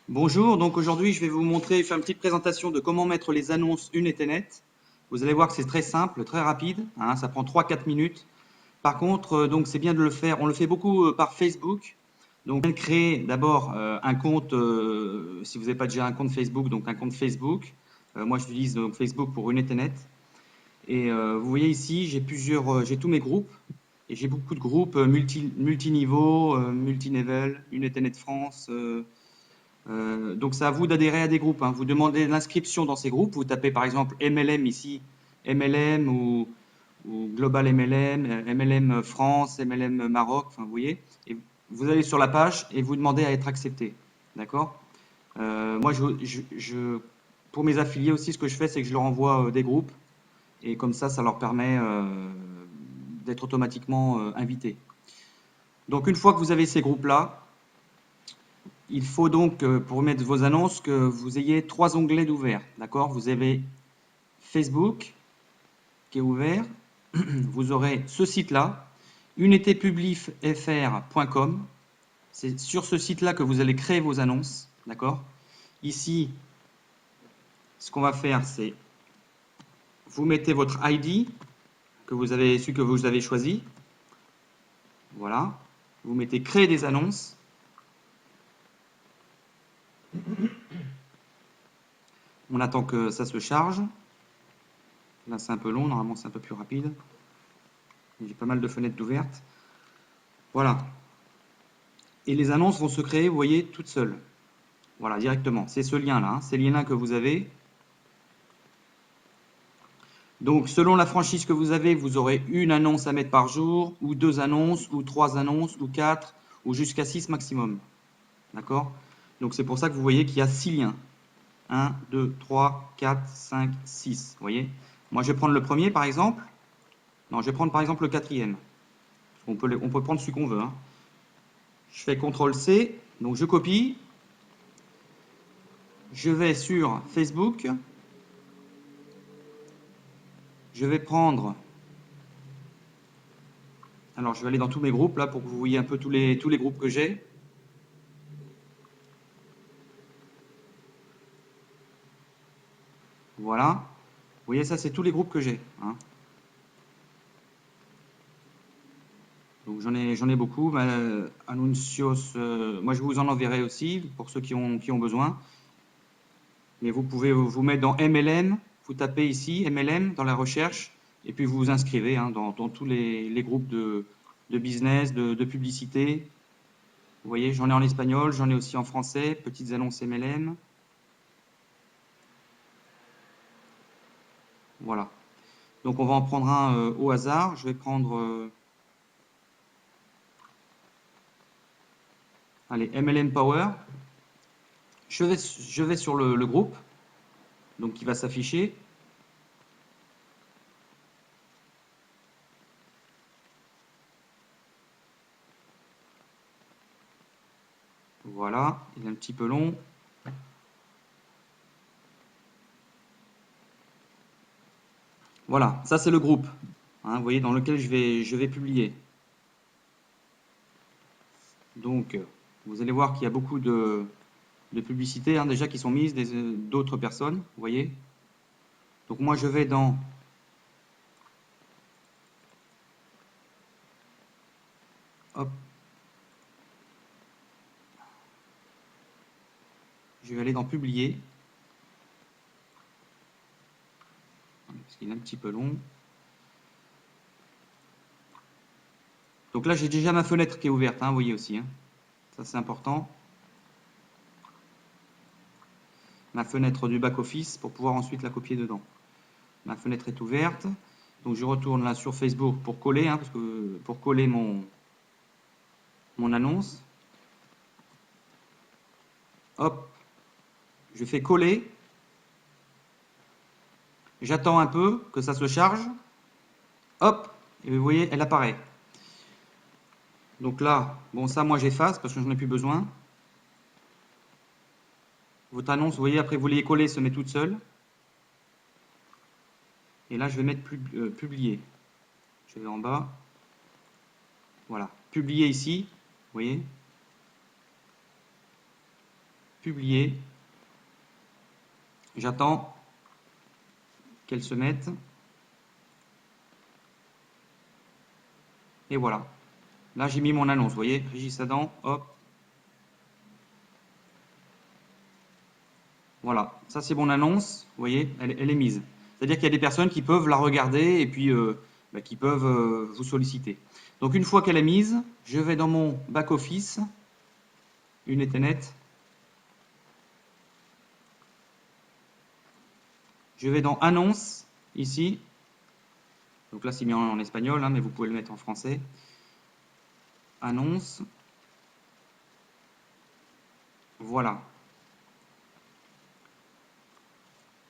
Bonjour, donc aujourd'hui je vais vous montrer, faire une petite présentation de comment mettre les annonces une Ethernet. Vous allez voir que c'est très simple, très rapide, hein, ça prend 3-4 minutes. Par contre, donc c'est bien de le faire, on le fait beaucoup par Facebook. Donc créer d'abord un compte, si vous n'avez pas déjà un compte Facebook, donc un compte Facebook. Moi j'utilise donc Facebook pour une Ethernet. Et vous voyez ici, j'ai tous mes groupes. Et j'ai beaucoup de groupes multiniveaux, multilevel, une Ethernet France. Donc c'est à vous d'adhérer à des groupes, hein. Vous demandez l'inscription dans ces groupes. Vous tapez par exemple MLM ici, MLM ou Global MLM, MLM France, MLM Maroc, enfin vous voyez. Et vous allez sur la page et vous demandez à être accepté. D'accord? Moi, pour mes affiliés aussi, ce que je fais, c'est que je leur envoie des groupes et comme ça leur permet d'être automatiquement invités. Donc une fois que vous avez ces groupes-là, il faut donc, pour mettre vos annonces, que vous ayez trois onglets d'ouvert. D'accord? Vous avez Facebook qui est ouvert. Vous aurez ce site-là, unitépublifr.com. C'est sur ce site-là que vous allez créer vos annonces. D'accord? Ici, ce qu'on va faire, c'est vous mettez votre ID, celui que vous avez choisi. Voilà. Vous mettez créer des annonces. On attend que ça se charge. Là, c'est un peu long. Normalement, c'est un peu plus rapide. J'ai pas mal de fenêtres ouvertes. Voilà. Et les annonces vont se créer, vous voyez, toutes seules. Voilà, directement. C'est ce lien-là, hein, c'est le lien que vous avez. Donc, selon la franchise que vous avez, vous aurez une annonce à mettre par jour, ou deux annonces, ou trois annonces, ou quatre, ou jusqu'à 6 maximum. D'accord? Donc, c'est pour ça que vous voyez qu'il y a 6 liens. 1, 2, 3, 4, 5, 6. Vous voyez? Moi, je vais prendre le premier, par exemple. Non, je vais prendre, par exemple, le quatrième. On peut prendre celui qu'on veut, hein. Je fais CTRL-C, donc je copie. Je vais sur Facebook. Je vais prendre, alors je vais aller dans tous mes groupes là pour que vous voyez un peu tous les groupes que j'ai. Voilà. Vous voyez, ça c'est tous les groupes que j'ai, hein. Donc j'en ai beaucoup. Anuncios, moi je vous en enverrai aussi pour ceux qui ont besoin. Mais vous pouvez vous mettre dans MLM, vous tapez ici MLM dans la recherche et puis vous vous inscrivez, hein, dans tous les groupes de business, de publicité. Vous voyez, j'en ai en espagnol, j'en ai aussi en français, petites annonces MLM. Voilà. Donc on va en prendre un au hasard. Je vais prendre, allez, MLM Power. Je vais sur le groupe, donc qui va s'afficher. Voilà, il est un petit peu long. Voilà, ça c'est le groupe, hein, vous voyez, dans lequel je vais publier. Donc, vous allez voir qu'il y a beaucoup de publicités, hein, déjà qui sont mises d'autres personnes, vous voyez. Donc moi je vais dans, hop, je vais aller dans publier, parce qu'il est un petit peu long. Donc là j'ai déjà ma fenêtre qui est ouverte, hein, vous voyez aussi, hein. Ça c'est important. Ma fenêtre du back-office pour pouvoir ensuite la copier dedans. Ma fenêtre est ouverte. Donc je retourne là sur Facebook pour coller, hein, pour coller mon annonce. Hop, je fais coller. J'attends un peu que ça se charge. Hop, et vous voyez, elle apparaît. Donc là, bon ça moi j'efface parce que j'en ai plus besoin. Votre annonce, vous voyez, après vous l'ayez collée, se met toute seule. Et là je vais mettre publier. Je vais en bas. Voilà, publier ici, vous voyez. publier. J'attends qu'elle se mette. Et voilà. Là, j'ai mis mon annonce. Vous voyez, Régis Adam, hop. Voilà. Ça, c'est mon annonce. Vous voyez, elle est mise. C'est-à-dire qu'il y a des personnes qui peuvent la regarder et puis qui peuvent vous solliciter. Donc, une fois qu'elle est mise, je vais dans mon back-office, une Ethernet. Je vais dans Annonce, ici. Donc là, c'est mis en espagnol, hein, mais vous pouvez le mettre en français. Annonce. Voilà.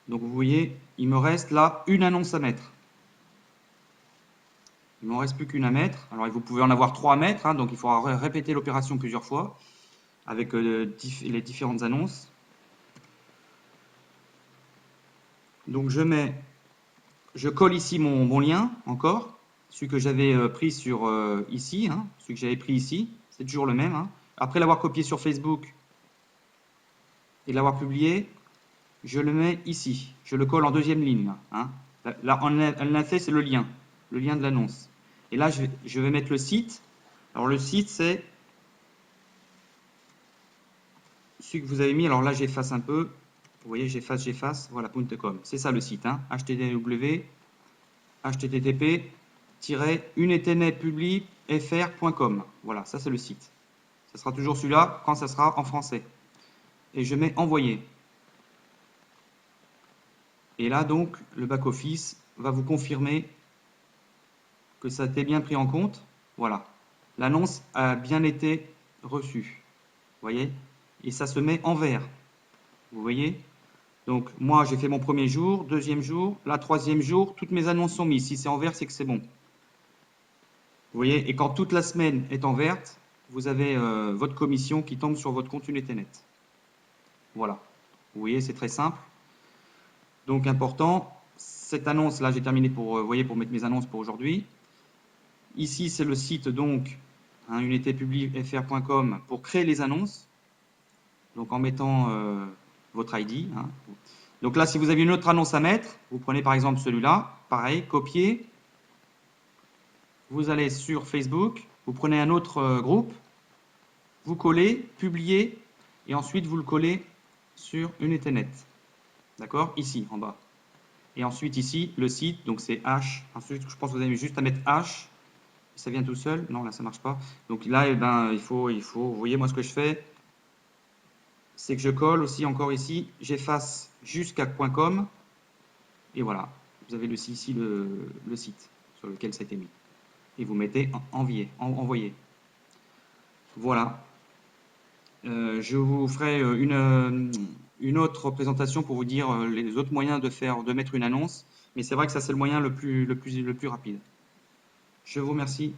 Donc vous voyez, il me reste là une annonce à mettre. Il ne m'en reste plus qu'une à mettre. Alors vous pouvez en avoir 3 à mettre, hein, donc il faudra répéter l'opération plusieurs fois avec les différentes annonces. Donc je colle ici mon lien encore, celui que j'avais pris sur ici, hein, celui que j'avais pris ici, c'est toujours le même. Hein. Après l'avoir copié sur Facebook et l'avoir publié, je le mets ici, je le colle en deuxième ligne. Hein. Là, en effet, c'est le lien de l'annonce. Et là, je vais mettre le site. Alors le site, c'est celui que vous avez mis. Alors là, j'efface un peu. Vous voyez, j'efface. Voilà, .com. C'est ça le site. Hein. http://unethernet-public-fr.com. Voilà, ça c'est le site. Ça sera toujours celui-là quand ça sera en français. Et je mets envoyer. Et là, donc, le back-office va vous confirmer que ça a été bien pris en compte. Voilà. L'annonce a bien été reçue. Vous voyez? Et ça se met en vert. Vous voyez? Donc, moi, j'ai fait mon premier jour, deuxième jour, là, troisième jour, toutes mes annonces sont mises. Si c'est en vert, c'est que c'est bon. Vous voyez? Et quand toute la semaine est en verte, vous avez votre commission qui tombe sur votre compte Ethernet. Voilà. Vous voyez, c'est très simple. Donc, important, cette annonce, là, j'ai terminé pour, vous voyez, pour mettre mes annonces pour aujourd'hui. Ici, c'est le site, donc, hein, unetpublic-fr.com pour créer les annonces. Donc, en mettant votre ID. Hein. Donc là, si vous avez une autre annonce à mettre, vous prenez par exemple celui-là, pareil, copier. Vous allez sur Facebook, vous prenez un autre groupe, vous collez, publiez, et ensuite vous le collez sur une Ethernet. D'accord? Ici, en bas. Et ensuite ici, le site, donc c'est H. Ensuite, je pense que vous avez juste à mettre H. Ça vient tout seul. Non, là, ça ne marche pas. Donc là, eh ben, il faut, vous voyez, moi, ce que je fais, c'est que je colle aussi encore ici, j'efface jusqu'à .com, et voilà, vous avez ici le site sur lequel ça a été mis. Et vous mettez envoyer. Voilà. Je vous ferai une autre présentation pour vous dire les autres moyens de mettre une annonce, mais c'est vrai que ça c'est le moyen le plus rapide. Je vous remercie.